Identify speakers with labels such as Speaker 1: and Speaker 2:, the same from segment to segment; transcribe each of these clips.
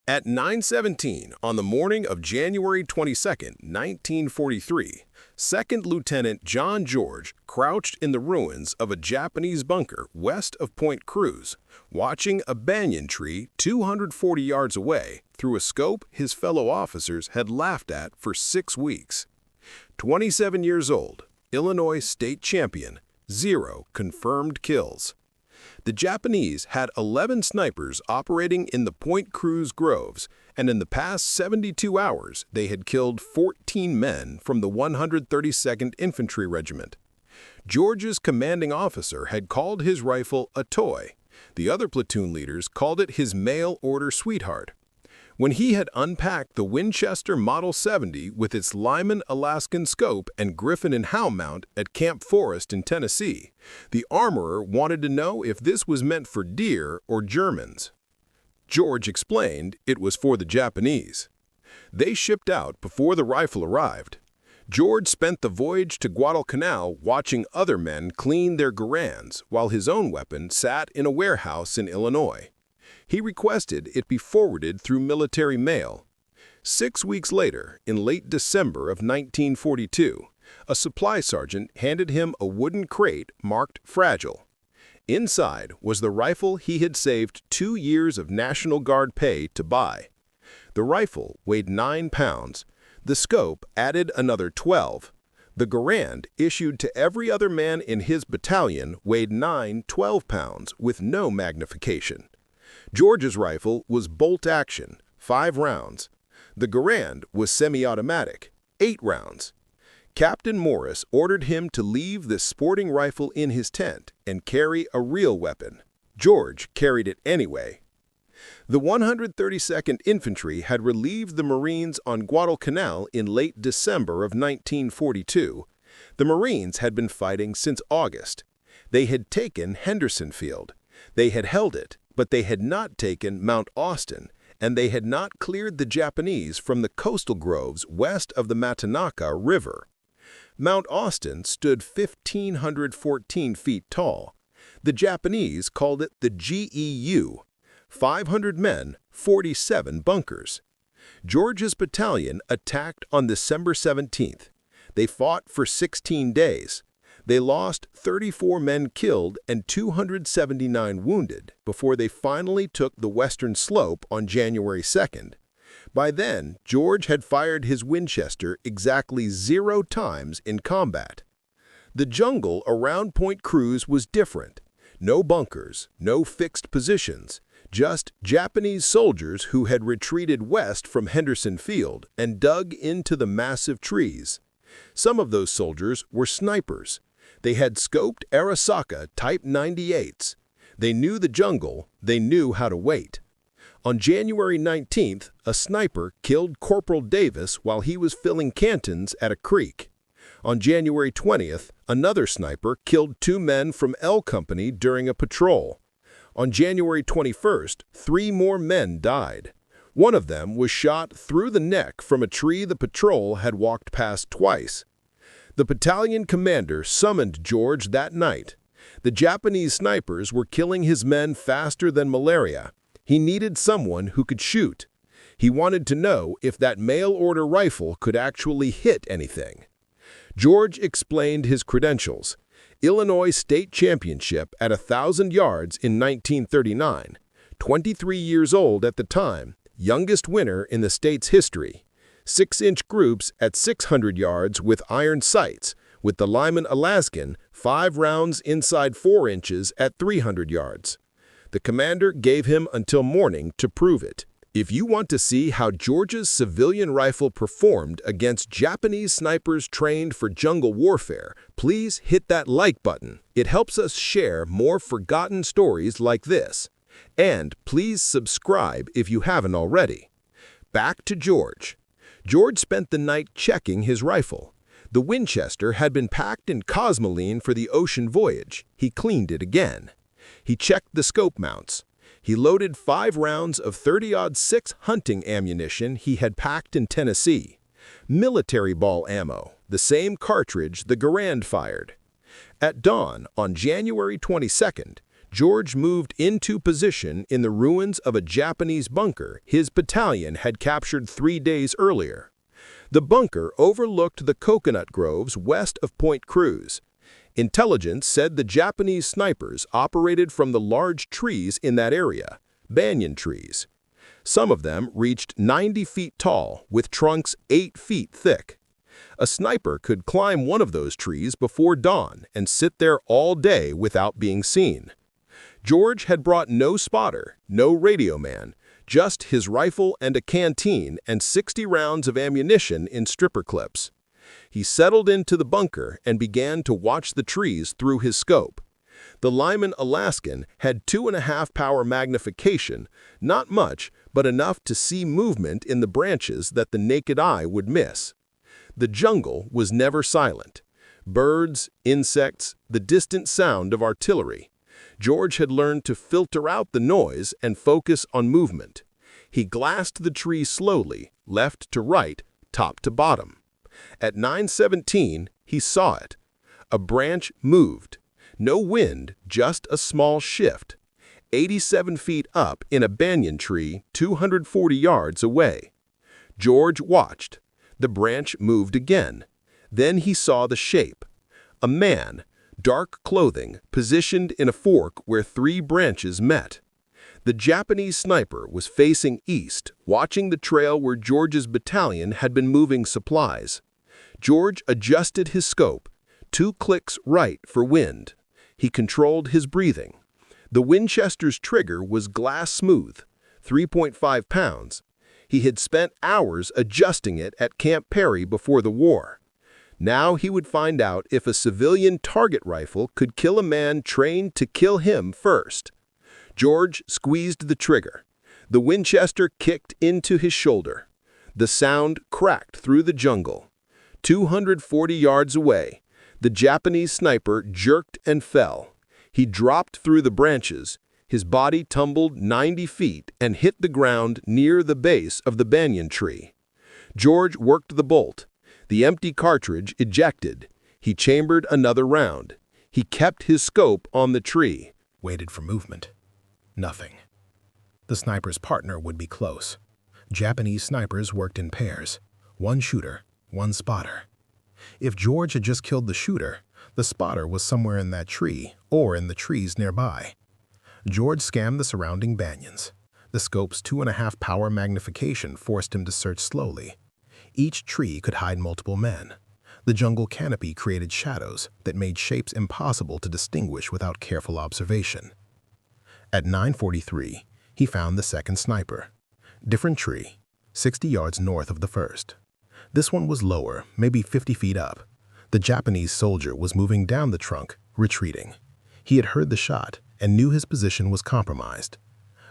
Speaker 1: At 9:17 on the morning of January 22, 1943, Second Lieutenant John George crouched in the ruins of a Japanese bunker west of Point Cruz, watching a banyan tree 240 yards away through a scope his fellow officers had laughed at for 6 weeks. 27 years old, Illinois state champion, 0 confirmed kills. The Japanese had 11 snipers operating in the Point Cruz Groves, and in the past 72 hours, they had killed 14 men from the 132nd Infantry Regiment. George's commanding officer had called his rifle a toy. The other platoon leaders called it his mail-order sweetheart. When he had unpacked the Winchester Model 70 with its Lyman Alaskan scope and Griffin and Howe mount at Camp Forest in Tennessee, the armorer wanted to know if this was meant for deer or Germans. George explained it was for the Japanese. They shipped out before the rifle arrived. George spent the voyage to Guadalcanal watching other men clean their Garands while his own weapon sat in a warehouse in Illinois. He requested it be forwarded through military mail. 6 weeks later, in late December of 1942, a supply sergeant handed him a wooden crate marked fragile. Inside was the rifle he had saved 2 years of National Guard pay to buy. The rifle weighed 9 pounds. The scope added another 12. The Garand issued to every other man in his battalion weighed 12 pounds with no magnification. George's rifle was bolt-action, 5 rounds. The Garand was semi-automatic, 8 rounds. Captain Morris ordered him to leave the sporting rifle in his tent and carry a real weapon. George carried it anyway. The 132nd Infantry had relieved the Marines on Guadalcanal in late December of 1942. The Marines had been fighting since August. They had taken Henderson Field. They had held it, but they had not taken Mount Austin, and they had not cleared the Japanese from the coastal groves west of the Matanaka River. Mount Austin stood 1,514 feet tall. The Japanese called it the GEU. 500 men, 47 bunkers. George's battalion attacked on December 17th. They fought for 16 days. They lost 34 men killed and 279 wounded before they finally took the western slope on January 2nd. By then, George had fired his Winchester exactly 0 times in combat. The jungle around Point Cruz was different. No bunkers, no fixed positions, just Japanese soldiers who had retreated west from Henderson Field and dug into the massive trees. Some of those soldiers were snipers. They had scoped Arasaka Type 98s. They knew the jungle. They knew how to wait. On January 19th, a sniper killed Corporal Davis while he was filling cantons at a creek. On January 20th, another sniper killed 2 men from L Company during a patrol. On January 21st, 3 more men died. One of them was shot through the neck from a tree the patrol had walked past twice. The battalion commander summoned George that night. The Japanese snipers were killing his men faster than malaria. He needed someone who could shoot. He wanted to know if that mail-order rifle could actually hit anything. George explained his credentials. Illinois state championship at 1,000 yards in 1939. 23 years old at the time, youngest winner in the state's history. 6-inch groups at 600 yards with iron sights, with the Lyman Alaskan 5 rounds inside 4 inches at 300 yards. The commander gave him until morning to prove it. If you want to see how George's civilian rifle performed against Japanese snipers trained for jungle warfare, please hit that like button. It helps us share more forgotten stories like this. And please subscribe if you haven't already. Back to George. George spent the night checking his rifle. The Winchester had been packed in cosmoline for the ocean voyage. He cleaned it again. He checked the scope mounts. He loaded 5 rounds of .30-06 hunting ammunition he had packed in Tennessee. Military ball ammo, the same cartridge the Garand fired. At dawn on January 22nd, George moved into position in the ruins of a Japanese bunker his battalion had captured 3 days earlier. The bunker overlooked the coconut groves west of Point Cruz. Intelligence said the Japanese snipers operated from the large trees in that area, banyan trees. Some of them reached 90 feet tall, with trunks 8 feet thick. A sniper could climb one of those trees before dawn and sit there all day without being seen. George had brought no spotter, no radio man, just his rifle and a canteen and 60 rounds of ammunition in stripper clips. He settled into the bunker and began to watch the trees through his scope. The Lyman Alaskan had 2.5 power magnification, not much, but enough to see movement in the branches that the naked eye would miss. The jungle was never silent. Birds, insects, the distant sound of artillery. George had learned to filter out the noise and focus on movement. He glassed the tree slowly, left to right, top to bottom. At 9:17, he saw it. A branch moved. No wind, just a small shift. 87 feet up in a banyan tree, 240 yards away. George watched. The branch moved again. Then he saw the shape. A man, dark clothing, positioned in a fork where 3 branches met. The Japanese sniper was facing east, watching the trail where George's battalion had been moving supplies. George adjusted his scope, 2 clicks right for wind. He controlled his breathing. The Winchester's trigger was glass smooth, 3.5 pounds. He had spent hours adjusting it at Camp Perry before the war. Now he would find out if a civilian target rifle could kill a man trained to kill him first. George squeezed the trigger. The Winchester kicked into his shoulder. The sound cracked through the jungle. 240 yards away, the Japanese sniper jerked and fell. He dropped through the branches. His body tumbled 90 feet and hit the ground near the base of the banyan tree. George worked the bolt. The empty cartridge ejected. He chambered another round. He kept his scope on the tree.
Speaker 2: Waited for movement. Nothing. The sniper's partner would be close. Japanese snipers worked in pairs. 1 shooter, 1 spotter. If George had just killed the shooter, the spotter was somewhere in that tree or in the trees nearby. George scanned the surrounding banyans. The scope's 2.5 power magnification forced him to search slowly. Each tree could hide multiple men. The jungle canopy created shadows that made shapes impossible to distinguish without careful observation. At 9:43, he found the second sniper. Different tree, 60 yards north of the first. This one was lower, maybe 50 feet up. The Japanese soldier was moving down the trunk, retreating. He had heard the shot and knew his position was compromised.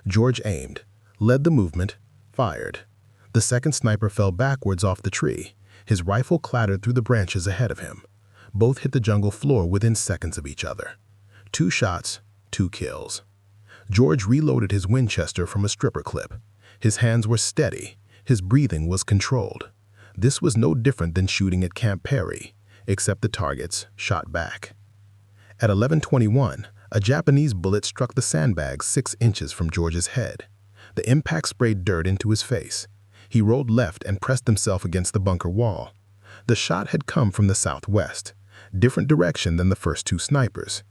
Speaker 2: George aimed, led the movement, fired. The second sniper fell backwards off the tree. His rifle clattered through the branches ahead of him. Both hit the jungle floor within seconds of each other. 2 shots, 2 kills. George reloaded his Winchester from a stripper clip. His hands were steady. His breathing was controlled. This was no different than shooting at Camp Perry, except the targets shot back. At 11:21, a Japanese bullet struck the sandbags 6 inches from George's head. The impact sprayed dirt into his face. He rolled left and pressed himself against the bunker wall. The shot had come from the southwest, different direction than the first 2 snipers.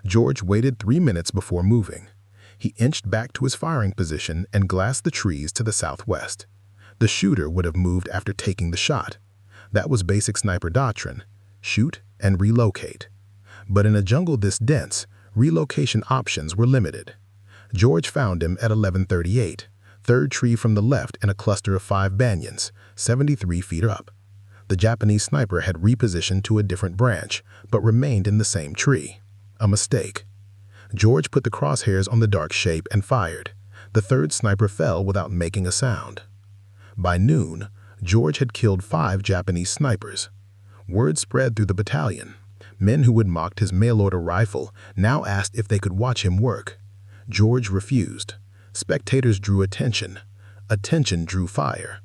Speaker 2: George waited 3 minutes before moving. He inched back to his firing position and glassed the trees to the southwest. The shooter would have moved after taking the shot. That was basic sniper doctrine: shoot and relocate. But in a jungle this dense, relocation options were limited. George found him at 11:38, 3rd tree from the left in a cluster of 5 banyans, 73 feet up. The Japanese sniper had repositioned to a different branch, but remained in the same tree. A mistake. George put the crosshairs on the dark shape and fired. The 3rd sniper fell without making a sound. By noon, George had killed 5 Japanese snipers. Word spread through the battalion. Men who had mocked his mail-order rifle now asked if they could watch him work. George refused. Spectators drew attention. Attention drew fire.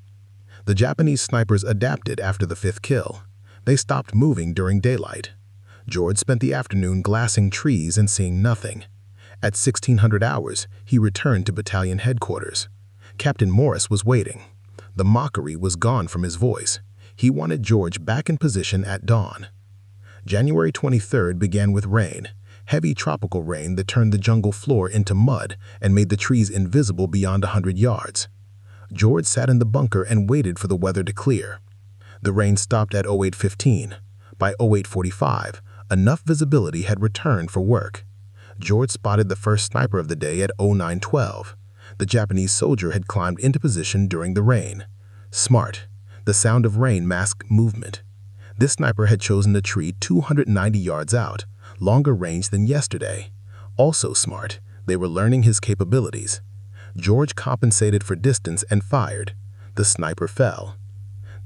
Speaker 2: The Japanese snipers adapted after the 5th kill. They stopped moving during daylight. George spent the afternoon glassing trees and seeing nothing. At 1600 hours, he returned to battalion headquarters. Captain Morris was waiting. The mockery was gone from his voice. He wanted George back in position at dawn. January 23rd began with rain, heavy tropical rain that turned the jungle floor into mud and made the trees invisible beyond 100 yards. George sat in the bunker and waited for the weather to clear. The rain stopped at 08:15. By 08:45, enough visibility had returned for work. George spotted the first sniper of the day at 09:12. The Japanese soldier had climbed into position during the rain. Smart. The sound of rain masked movement. This sniper had chosen a tree 290 yards out, longer range than yesterday. Also smart, they were learning his capabilities. George compensated for distance and fired. The sniper fell.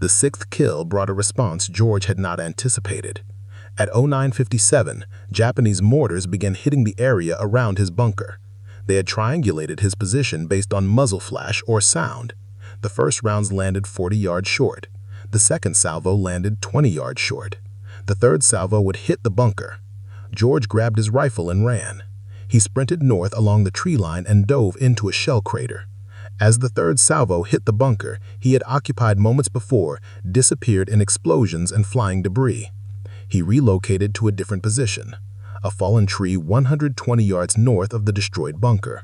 Speaker 2: The sixth kill brought a response George had not anticipated. At 09:57, Japanese mortars began hitting the area around his bunker. They had triangulated his position based on muzzle flash or sound. The first rounds landed 40 yards short. The second salvo landed 20 yards short. The third salvo would hit the bunker. George grabbed his rifle and ran. He sprinted north along the tree line and dove into a shell crater. As the third salvo hit the bunker he had occupied moments before, disappeared in explosions and flying debris. He relocated to a different position, a fallen tree 120 yards north of the destroyed bunker.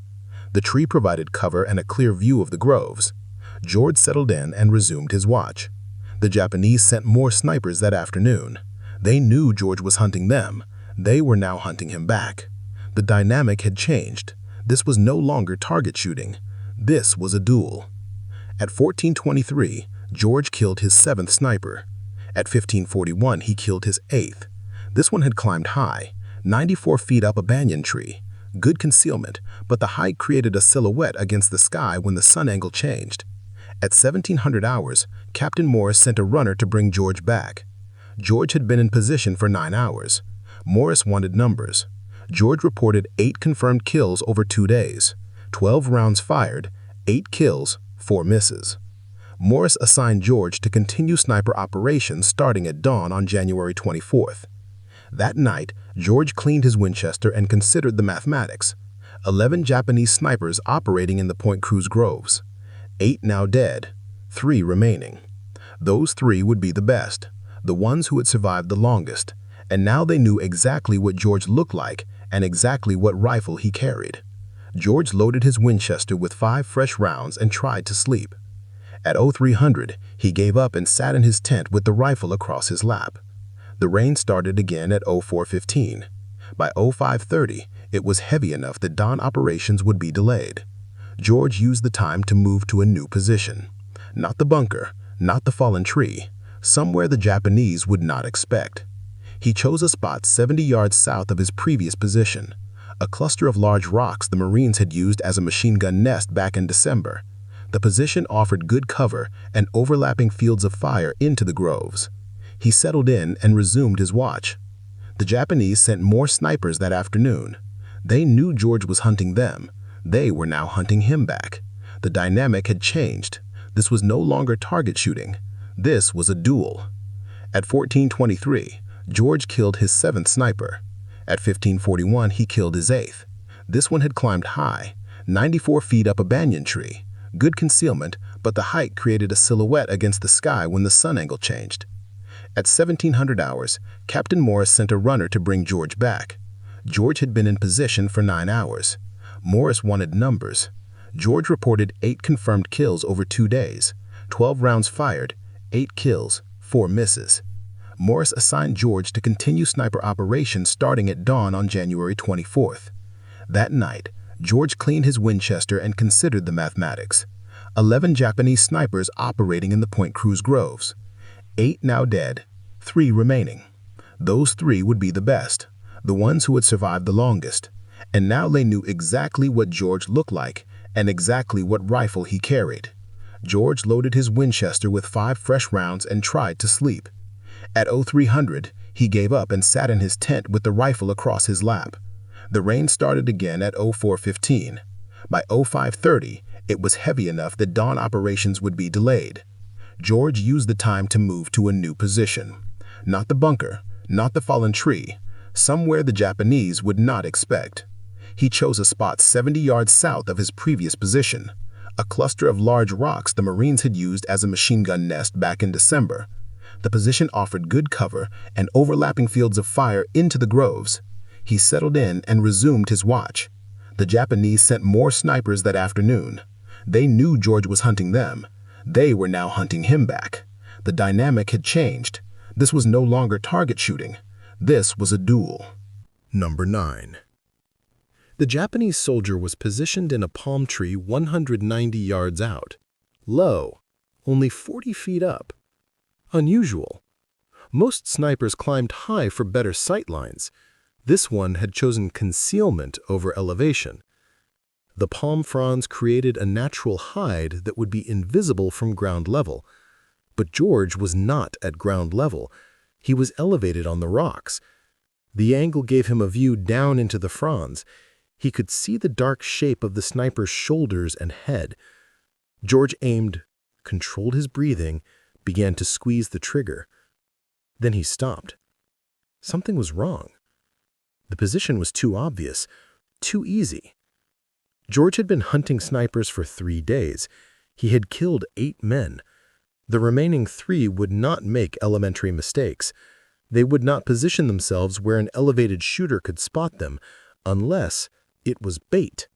Speaker 2: The tree provided cover and a clear view of the groves. George settled in and resumed his watch. The Japanese sent more snipers that afternoon. They knew George was hunting them. They were now hunting him back. The dynamic had changed. This was no longer target shooting. This was a duel. At 14:23, George killed his 7th sniper. At 15:41, he killed his 8th. This one had climbed high, 94 feet up a banyan tree. Good concealment, but the height created a silhouette against the sky when the sun angle changed. At 1700 hours, Captain Morris sent a runner to bring George back. George had been in position for 9 hours. Morris wanted numbers. George reported 8 confirmed kills over 2 days, 12 rounds fired, 8 kills, 4 misses. Morris assigned George to continue sniper operations starting at dawn on January 24th. That night, George cleaned his Winchester and considered the mathematics. 11 Japanese snipers operating in the Point Cruz Groves. 8 now dead, 3 remaining. Those 3 would be the best, the ones who had survived the longest, and now they knew exactly what George looked like and exactly what rifle he carried. George loaded his Winchester with 5 fresh rounds and tried to sleep. At 0300, he gave up and sat in his tent with the rifle across his lap. The rain started again at 04:15. By 05:30, it was heavy enough that dawn operations would be delayed. George used the time to move to a new position. Not the bunker, not the fallen tree, somewhere the Japanese would not expect. He chose a spot 70 yards south of his previous position, a cluster of large rocks the Marines had used as a machine gun nest back in December. The position offered good cover and overlapping fields of fire into the groves. He settled in and resumed his watch. The Japanese sent more snipers that afternoon. They knew George was hunting them. They were now hunting him back. The dynamic had changed. This was no longer target shooting. This was a duel. At 14:23, George killed his 7th sniper. At 15:41, he killed his 8th. This one had climbed high, 94 feet up a banyan tree. Good concealment, but the height created a silhouette against the sky when the sun angle changed. At 1700 hours, Captain Morris sent a runner to bring George back. George had been in position for 9 hours. Morris wanted numbers. George reported 8 confirmed kills over 2 days, 12 rounds fired, 8 kills, 4 misses. Morris assigned George to continue sniper operations starting at dawn on January 24th. That night, George cleaned his Winchester and considered the mathematics. 11 Japanese snipers operating in the Point Cruz Groves. 8 now dead, 3 remaining. Those 3 would be the best, the ones who had survived the longest. And now they knew exactly what George looked like and exactly what rifle he carried. George loaded his Winchester with 5 fresh rounds and tried to sleep. At 0300, he gave up and sat in his tent with the rifle across his lap. The rain started again at 04:15. By 05:30, it was heavy enough that dawn operations would be delayed. George used the time to move to a new position. Not the bunker, not the fallen tree, somewhere the Japanese would not expect. He chose a spot 70 yards south of his previous position, a cluster of large rocks the Marines had used as a machine gun nest back in December. The position offered good cover and overlapping fields of fire into the groves. He settled in and resumed his watch. The Japanese sent more snipers that afternoon. They knew George was hunting them. They were now hunting him back. The dynamic had changed. This was no longer target shooting. This was a duel.
Speaker 1: Number 9. The Japanese soldier was positioned in a palm tree 190 yards out. Low, only 40 feet up. Unusual. Most snipers climbed high for better sight lines. This one had chosen concealment over elevation. The palm fronds created a natural hide that would be invisible from ground level. But George was not at ground level. He was elevated on the rocks. The angle gave him a view down into the fronds. He could see the dark shape of the sniper's shoulders and head. George aimed, controlled his breathing, began to squeeze the trigger. Then he stopped. Something was wrong. The position was too obvious, too easy. George had been hunting snipers for 3 days. He had killed 8 men. The remaining 3 would not make elementary mistakes. They would not position themselves where an elevated shooter could spot them, unless it was bait.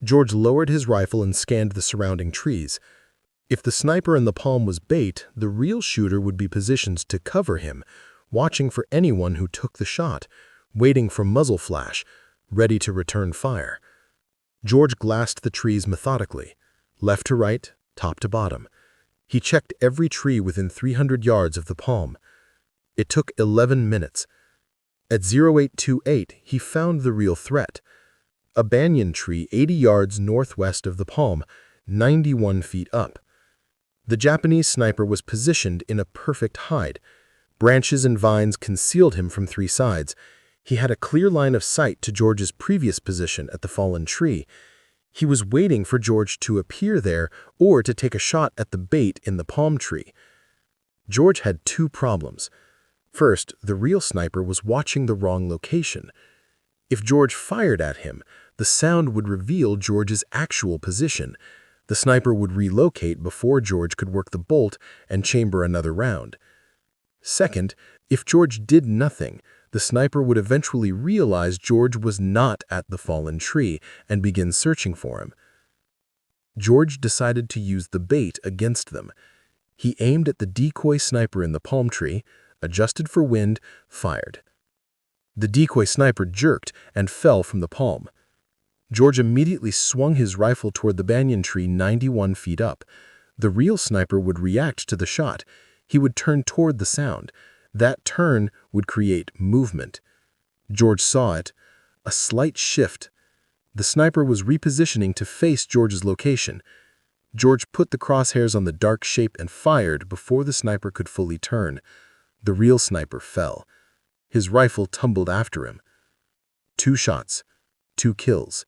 Speaker 1: George lowered his rifle and scanned the surrounding trees. If the sniper in the palm was bait, the real shooter would be positioned to cover him, watching for anyone who took the shot, waiting for muzzle flash, ready to return fire. George glassed the trees methodically, left to right, top to bottom. He checked every tree within 300 yards of the palm. It took 11 minutes. At 0828, he found the real threat. A banyan tree 80 yards northwest of the palm, 91 feet up. The Japanese sniper was positioned in a perfect hide. Branches and vines concealed him from 3 sides. He had a clear line of sight to George's previous position at the fallen tree. He was waiting for George to appear there or to take a shot at the bait in the palm tree. George had 2 problems. First, the real sniper was watching the wrong location. If George fired at him, the sound would reveal George's actual position. The sniper would relocate before George could work the bolt and chamber another round. Second, if George did nothing, the sniper would eventually realize George was not at the fallen tree and begin searching for him. George decided to use the bait against them. He aimed at the decoy sniper in the palm tree, adjusted for wind, fired. The decoy sniper jerked and fell from the palm. George immediately swung his rifle toward the banyan tree 91 feet up. The real sniper would react to the shot. He would turn toward the sound. That turn would create movement. George saw it. A slight shift. The sniper was repositioning to face George's location. George put the crosshairs on the dark shape and fired before the sniper could fully turn. The real sniper fell. His rifle tumbled after him. 2 shots, 2 kills.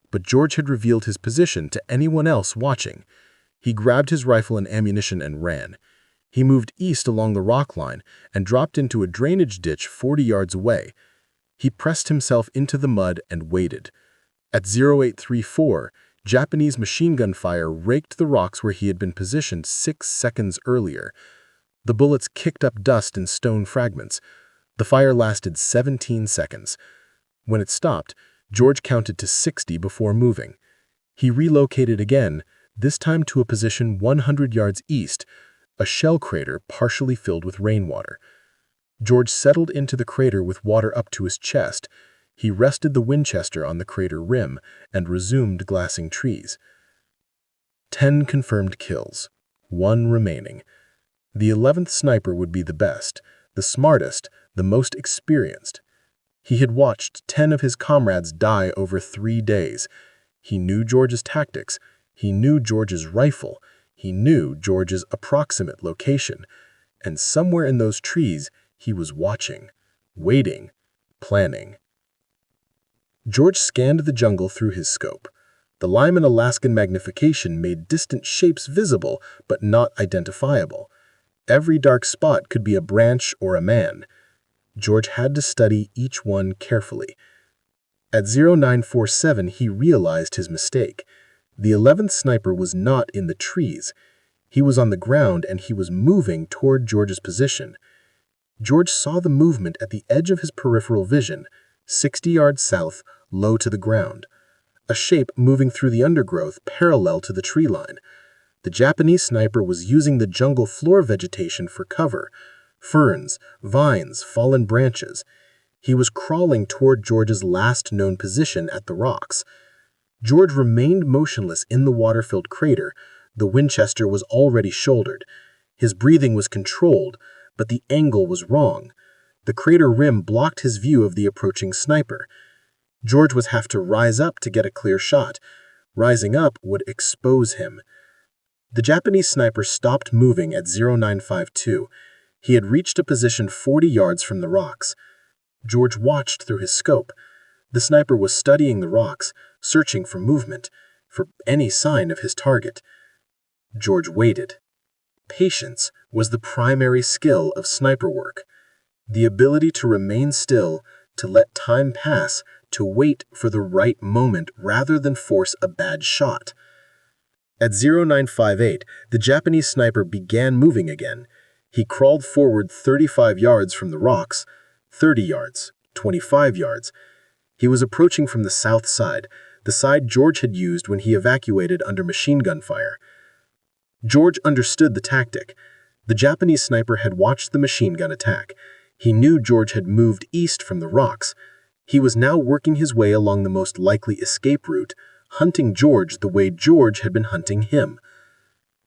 Speaker 1: But George had revealed his position to anyone else watching. He grabbed his rifle and ammunition and ran. He moved east along the rock line and dropped into a drainage ditch 40 yards away. He pressed himself into the mud and waited. At 0834, Japanese machine gun fire raked the rocks where he had been positioned 6 seconds earlier. The bullets kicked up dust and stone fragments. The fire lasted 17 seconds. When it stopped, George counted to 60 before moving. He relocated again, this time to a position 100 yards east, a shell crater partially filled with rainwater. George settled into the crater with water up to his chest. He rested the Winchester on the crater rim and resumed glassing trees. 10 confirmed kills, 1 remaining. The 11th sniper would be the best, the smartest, the most experienced. He had watched 10 of his comrades die over 3 days. He knew George's tactics. He knew George's rifle. He knew George's approximate location. And somewhere in those trees, he was watching, waiting, planning. George scanned the jungle through his scope. The Lyman Alaskan magnification made distant shapes visible, but not identifiable. Every dark spot could be a branch or a man. George had to study each one carefully.
Speaker 2: At 0947, he realized his mistake. The 11th sniper was not in the trees. He was on the ground and he was moving toward George's position. George saw the movement at the edge of his peripheral vision, 60 yards south, low to the ground. A shape moving through the undergrowth parallel to the tree line. The Japanese sniper was using the jungle floor vegetation for cover. Ferns, vines, fallen branches. He was crawling toward George's last known position at the rocks. George remained motionless in the water-filled crater. The Winchester was already shouldered. His breathing was controlled, but the angle was wrong. The crater rim blocked his view of the approaching sniper. George would have to rise up to get a clear shot. Rising up would expose him. The Japanese sniper stopped moving at 0952. He had reached a position 40 yards from the rocks. George watched through his scope. The sniper was studying the rocks, searching for movement, for any sign of his target. George waited. Patience was the primary skill of sniper work. The ability to remain still, to let time pass, to wait for the right moment rather than force a bad shot. At 0958, the Japanese sniper began moving again. He crawled forward 35 yards from the rocks, 30 yards, 25 yards. He was approaching from the south side, the side George had used when he evacuated under machine gun fire. George understood the tactic. The Japanese sniper had watched the machine gun attack. He knew George had moved east from the rocks. He was now working his way along the most likely escape route, hunting George the way George had been hunting him.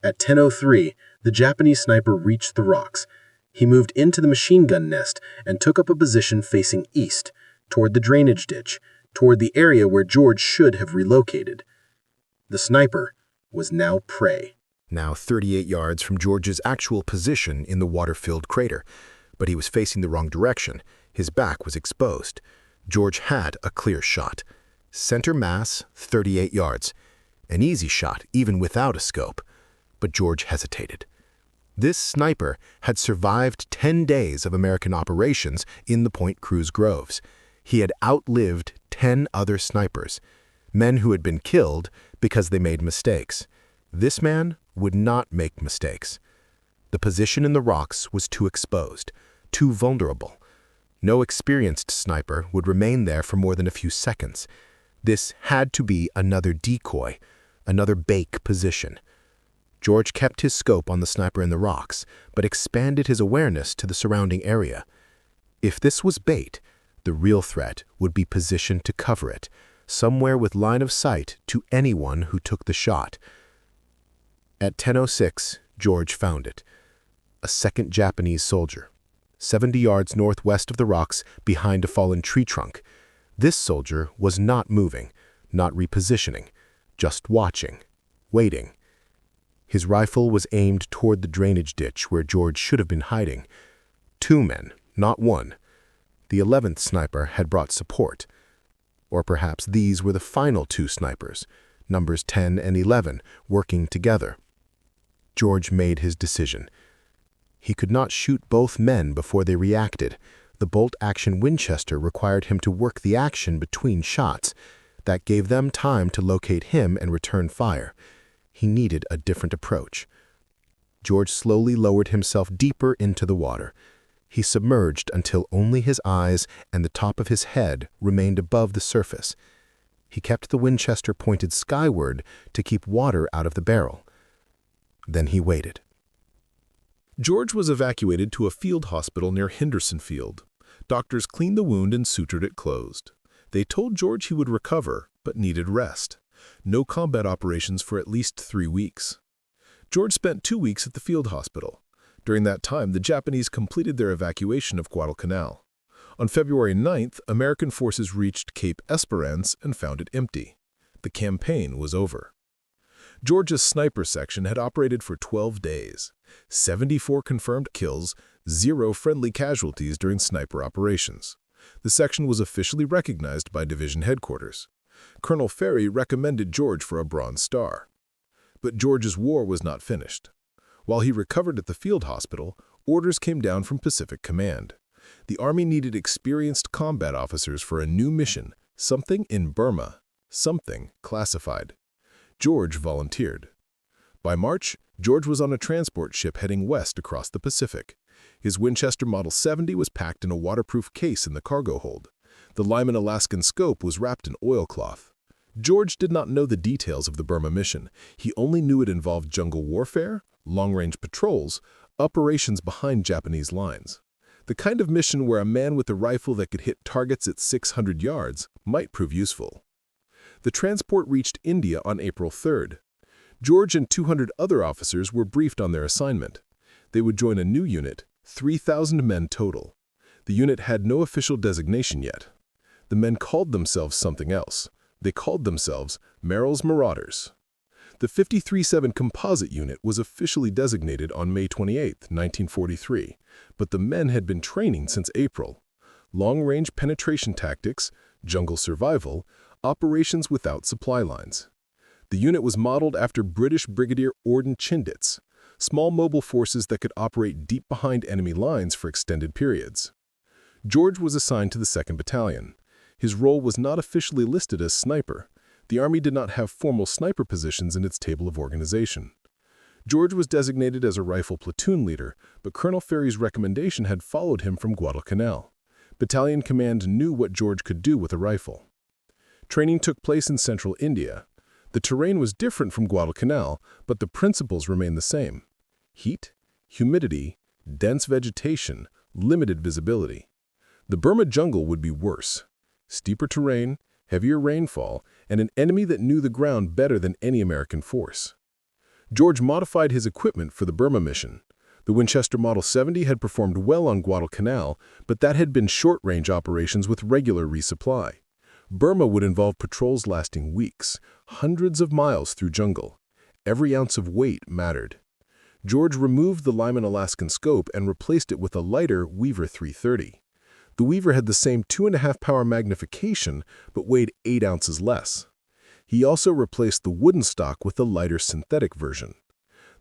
Speaker 2: At 10:03, the Japanese sniper reached the rocks. He moved into the machine gun nest and took up a position facing east, toward the drainage ditch, toward the area where George should have relocated. The sniper was now prey.
Speaker 1: Now 38 yards from George's actual position in the water-filled crater. But he was facing the wrong direction. His back was exposed. George had a clear shot. Center mass, 38 yards. An easy shot, even without a scope. But George hesitated. This sniper had survived 10 days of American operations in the Point Cruz Groves. He had outlived 10 other snipers, men who had been killed because they made mistakes. This man would not make mistakes. The position in the rocks was too exposed, too vulnerable. No experienced sniper would remain there for more than a few seconds. This had to be another decoy, another bake position. George kept his scope on the sniper in the rocks, but expanded his awareness to the surrounding area. If this was bait, the real threat would be positioned to cover it, somewhere with line of sight to anyone who took the shot. At 10:06, George found it. A second Japanese soldier, 70 yards northwest of the rocks behind a fallen tree trunk. This soldier was not moving, not repositioning, just watching, waiting. His rifle was aimed toward the drainage ditch where George should have been hiding. 2 men, not 1. The 11th sniper had brought support. Or perhaps these were the final 2 snipers, numbers 10 and 11, working together. George made his decision. He could not shoot both men before they reacted. The bolt-action Winchester required him to work the action between shots. That gave them time to locate him and return fire. He needed a different approach. George slowly lowered himself deeper into the water. He submerged until only his eyes and the top of his head remained above the surface. He kept the Winchester pointed skyward to keep water out of the barrel. Then he waited.
Speaker 3: George was evacuated to a field hospital near Henderson Field. Doctors cleaned the wound and sutured it closed. They told George he would recover, but needed rest. No combat operations for at least 3 weeks. George spent 2 weeks at the field hospital. During that time, the Japanese completed their evacuation of Guadalcanal. On February 9th, American forces reached Cape Esperance and found it empty. The campaign was over. Georgia's sniper section had operated for 12 days. 74 confirmed kills, 0 friendly casualties during sniper operations. The section was officially recognized by division headquarters. Colonel Ferry recommended George for a Bronze Star. But George's war was not finished. While he recovered at the field hospital, orders came down from Pacific Command. The Army needed experienced combat officers for a new mission Something in Burma, something classified. George volunteered. By March, George was on a transport ship heading west across the Pacific. His Winchester Model 70 was packed in a waterproof case in the cargo hold. The Lyman Alaskan scope was wrapped in oilcloth. George did not know the details of the Burma mission. He only knew it involved jungle warfare, long-range patrols, operations behind Japanese lines. The kind of mission where a man with a rifle that could hit targets at 600 yards might prove useful. The transport reached India on April 3rd. George and 200 other officers were briefed on their assignment. They would join a new unit, 3,000 men total. The unit had no official designation yet. The men called themselves something else. They called themselves Merrill's Marauders. The 53-7 Composite Unit was officially designated on May 28, 1943, but the men had been training since April. Long-range penetration tactics, jungle survival, operations without supply lines. The unit was modeled after British Brigadier Orden Chindits, small mobile forces that could operate deep behind enemy lines for extended periods. George was assigned to the 2nd Battalion. His role was not officially listed as sniper. The Army did not have formal sniper positions in its table of organization. George was designated as a rifle platoon leader, but Colonel Ferry's recommendation had followed him from Guadalcanal. Battalion command knew what George could do with a rifle. Training took place in central India. The terrain was different from Guadalcanal, but the principles remained the same. Heat, humidity, dense vegetation, limited visibility. The Burma jungle would be worse. Steeper terrain, heavier rainfall, and an enemy that knew the ground better than any American force. George modified his equipment for the Burma mission. The Winchester Model 70 had performed well on Guadalcanal, but that had been short-range operations with regular resupply. Burma would involve patrols lasting weeks, hundreds of miles through jungle. Every ounce of weight mattered. George removed the Lyman Alaskan scope and replaced it with a lighter Weaver 330. The Weaver had the same 2.5-power magnification, but weighed 8 ounces less. He also replaced the wooden stock with the lighter synthetic version.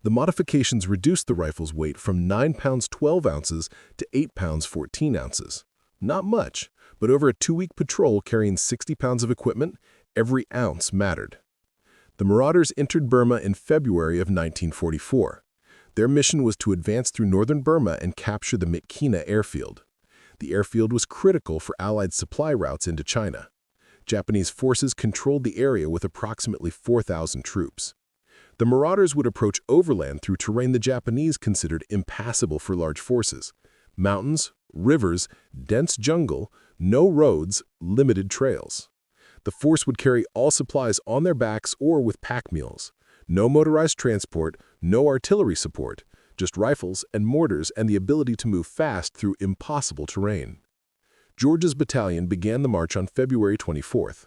Speaker 3: The modifications reduced the rifle's weight from 9 pounds 12 ounces to 8 pounds 14 ounces. Not much, but over a 2-week patrol carrying 60 pounds of equipment, every ounce mattered. The Marauders entered Burma in February of 1944. Their mission was to advance through northern Burma and capture the Myitkyina airfield. The airfield was critical for Allied supply routes into China. Japanese forces controlled the area with approximately 4,000 troops. The Marauders would approach overland through terrain the Japanese considered impassable for large forces. Mountains, rivers, dense jungle, no roads, limited trails. The force would carry all supplies on their backs or with pack mules. No motorized transport, no artillery support, just rifles and mortars and the ability to move fast through impossible terrain. George's battalion began the march on February 24th.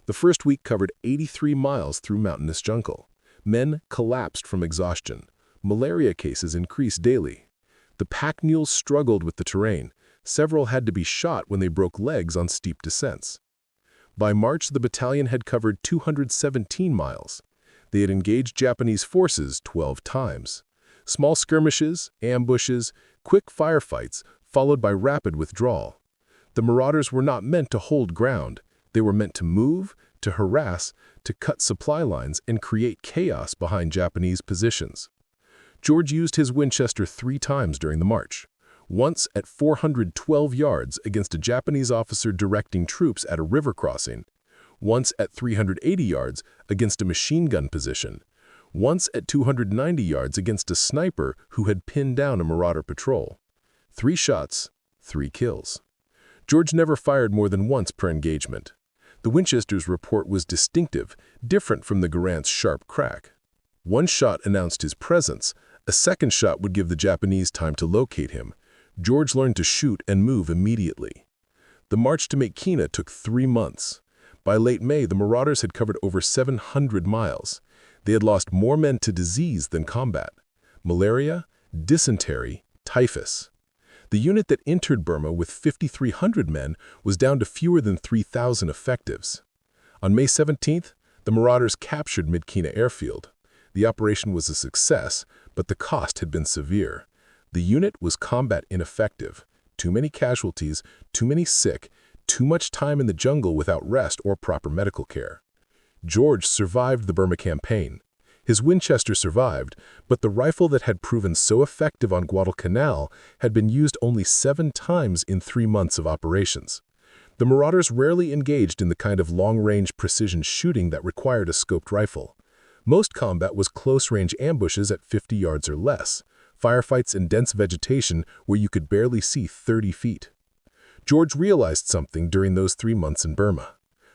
Speaker 3: The first week covered 83 miles through mountainous jungle. Men collapsed from exhaustion. Malaria cases increased daily. The pack mules struggled with the terrain. Several had to be shot when they broke legs on steep descents. By March, the battalion had covered 217 miles. They had engaged Japanese forces 12 times. Small skirmishes, ambushes, quick firefights, followed by rapid withdrawal. The Marauders were not meant to hold ground. They were meant to move, to harass, to cut supply lines, and create chaos behind Japanese positions. George used his Winchester 3 times during the march. Once at 412 yards against a Japanese officer directing troops at a river crossing. Once at 380 yards against a machine gun position. Once at 290 yards against a sniper who had pinned down a Marauder patrol. 3 shots, 3 kills. George never fired more than once per engagement. The Winchester's report was distinctive, different from the Garand's sharp crack. 1 shot announced his presence. A 2nd shot would give the Japanese time to locate him. George learned to shoot and move immediately. The march to Myitkyina took 3 months. By late May, the Marauders had covered over 700 miles. They had lost more men to disease than combat. Malaria, dysentery, typhus. The unit that entered Burma with 5,300 men was down to fewer than 3,000 effectives. On May 17th, the Marauders captured Myitkyina airfield. The operation was a success, but the cost had been severe. The unit was combat ineffective. Too many casualties, too many sick, too much time in the jungle without rest or proper medical care. George survived the Burma campaign. His Winchester survived, but the rifle that had proven so effective on Guadalcanal had been used only 7 times in 3 months of operations. The marauders rarely engaged in the kind of long-range precision shooting that required a scoped rifle. Most combat was close-range ambushes at 50 yards or less, firefights in dense vegetation where you could barely see 30 feet. George realized something during those 3 months in Burma.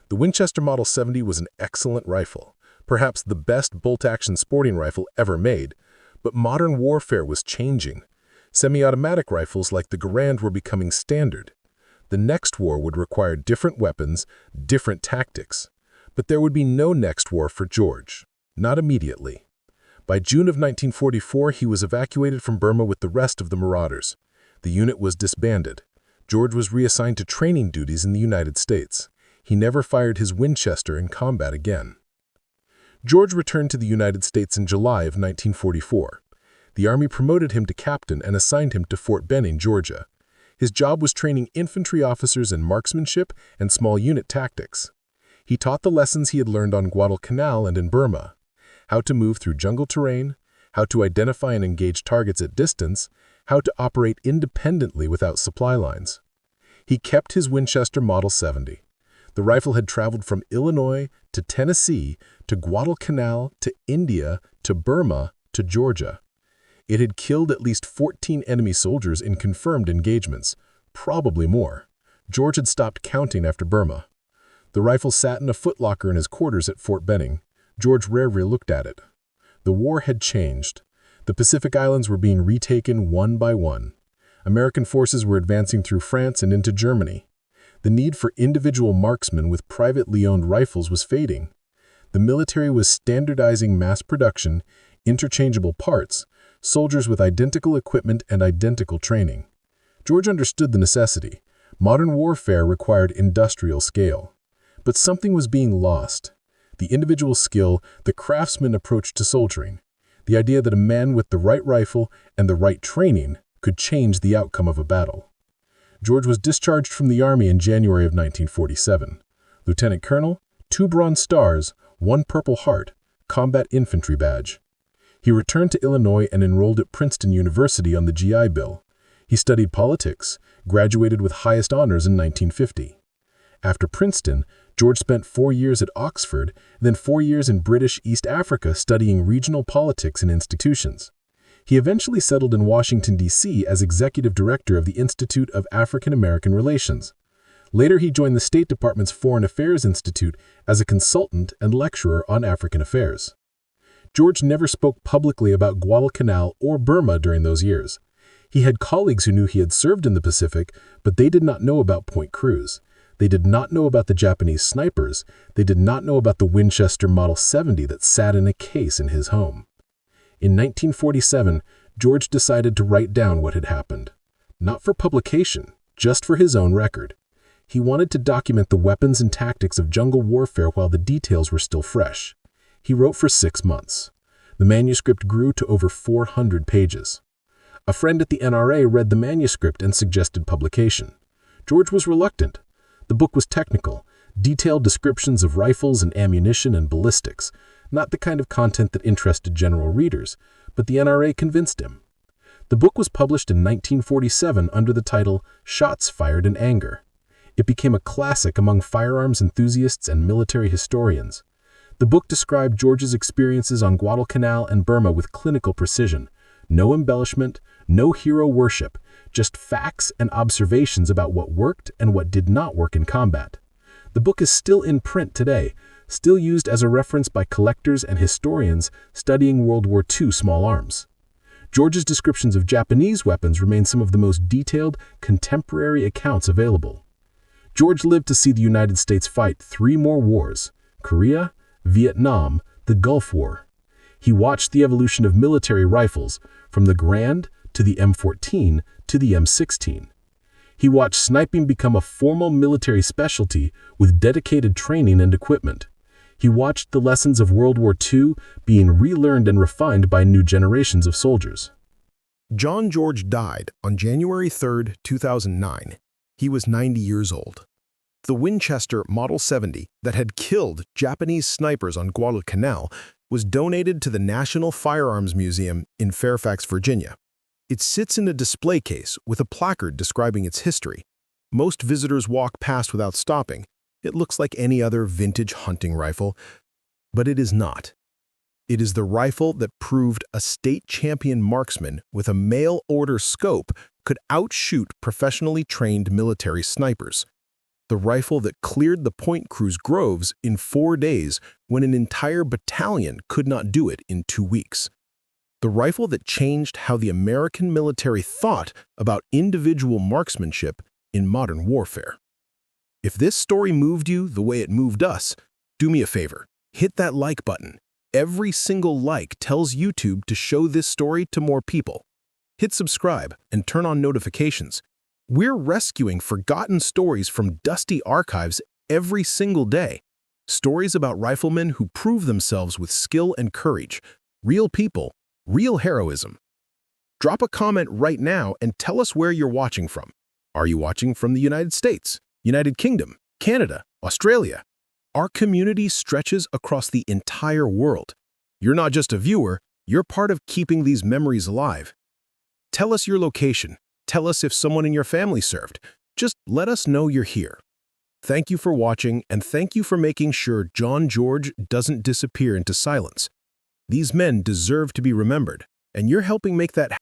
Speaker 3: The Winchester Model 70 was an excellent rifle, perhaps the best bolt-action sporting rifle ever made, but modern warfare was changing. Semi-automatic rifles like the Garand were becoming standard. The next war would require different weapons, different tactics. But there would be no next war for George, not immediately. By June of 1944, he was evacuated from Burma with the rest of the marauders. The unit was disbanded. George was reassigned to training duties in the United States. He never fired his Winchester in combat again. George returned to the United States in July of 1944. The Army promoted him to captain and assigned him to Fort Benning, Georgia. His job was training infantry officers in marksmanship and small unit tactics. He taught the lessons he had learned on Guadalcanal and in Burma: how to move through jungle terrain, how to identify and engage targets at distance, how to operate independently without supply lines. He kept his Winchester Model 70. The rifle had traveled from Illinois to Tennessee to Guadalcanal to India to Burma to Georgia. It had killed at least 14 enemy soldiers in confirmed engagements, probably more. George had stopped counting after Burma. The rifle sat in a footlocker in his quarters at Fort Benning. George rarely looked at it. The war had changed. The Pacific Islands were being retaken one by one. American forces were advancing through France and into Germany. The need for individual marksmen with privately owned rifles was fading. The military was standardizing mass production, interchangeable parts, soldiers with identical equipment and identical training. George understood the necessity. Modern warfare required industrial scale. But something was being lost. The individual skill, the craftsman approach to soldiering. The idea that a man with the right rifle and the right training could change the outcome of a battle. George was discharged from the Army in January of 1947. Lieutenant Colonel, 2 Bronze Stars, 1 Purple Heart, Combat Infantry Badge. He returned to Illinois and enrolled at Princeton University on the GI Bill. He studied politics, graduated with highest honors in 1950. After Princeton, George spent 4 years at Oxford, then 4 years in British East Africa studying regional politics and institutions. He eventually settled in Washington, D.C. as executive director of the Institute of African American Relations. Later, he joined the State Department's Foreign Affairs Institute as a consultant and lecturer on African affairs. George never spoke publicly about Guadalcanal or Burma during those years. He had colleagues who knew he had served in the Pacific, but they did not know about Point Cruz. They did not know about the Japanese snipers. They did not know about the Winchester Model 70 that sat in a case in his home. In 1947, George decided to write down what had happened. Not for publication, just for his own record. He wanted to document the weapons and tactics of jungle warfare while the details were still fresh. He wrote for 6 months. The manuscript grew to over 400 pages. A friend at the NRA read the manuscript and suggested publication. George was reluctant. The book was technical, detailed descriptions of rifles and ammunition and ballistics, not the kind of content that interested general readers, but the NRA convinced him. The book was published in 1947 under the title Shots Fired in Anger. It became a classic among firearms enthusiasts and military historians. The book described George's experiences on Guadalcanal and Burma with clinical precision. No embellishment, no hero worship, just facts and observations about what worked and what did not work in combat. The book is still in print today, still used as a reference by collectors and historians studying World War II small arms. George's descriptions of Japanese weapons remain some of the most detailed, contemporary accounts available. George lived to see the United States fight 3 more wars: Korea, Vietnam, the Gulf War. He watched the evolution of military rifles, from the Garand to the M14 to the M16. He watched sniping become a formal military specialty with dedicated training and equipment. He watched the lessons of World War II being relearned and refined by new generations of soldiers.
Speaker 2: John George died on January 3, 2009. He was 90 years old. The Winchester Model 70 that had killed Japanese snipers on Guadalcanal was donated to the National Firearms Museum in Fairfax, Virginia. It sits in a display case with a placard describing its history. Most visitors walk past without stopping. It looks like any other vintage hunting rifle, but it is not. It is the rifle that proved a state champion marksman with a mail-order scope could outshoot professionally trained military snipers. The rifle that cleared the Point Cruz Groves in 4 days when an entire battalion could not do it in 2 weeks. The rifle that changed how the American military thought about individual marksmanship in modern warfare. If this story moved you the way it moved us, do me a favor, hit that like button. Every single like tells YouTube to show this story to more people. Hit subscribe and turn on notifications. We're rescuing forgotten stories from dusty archives every single day. Stories about riflemen who prove themselves with skill and courage. Real people, real heroism. Drop a comment right now and tell us where you're watching from. Are you watching from the United States, United Kingdom, Canada, Australia? Our community stretches across the entire world. You're not just a viewer, you're part of keeping these memories alive. Tell us your location. Tell us if someone in your family served. Just let us know you're here. Thank you for watching, and thank you for making sure John George doesn't disappear into silence. These men deserve to be remembered, and you're helping make that happen.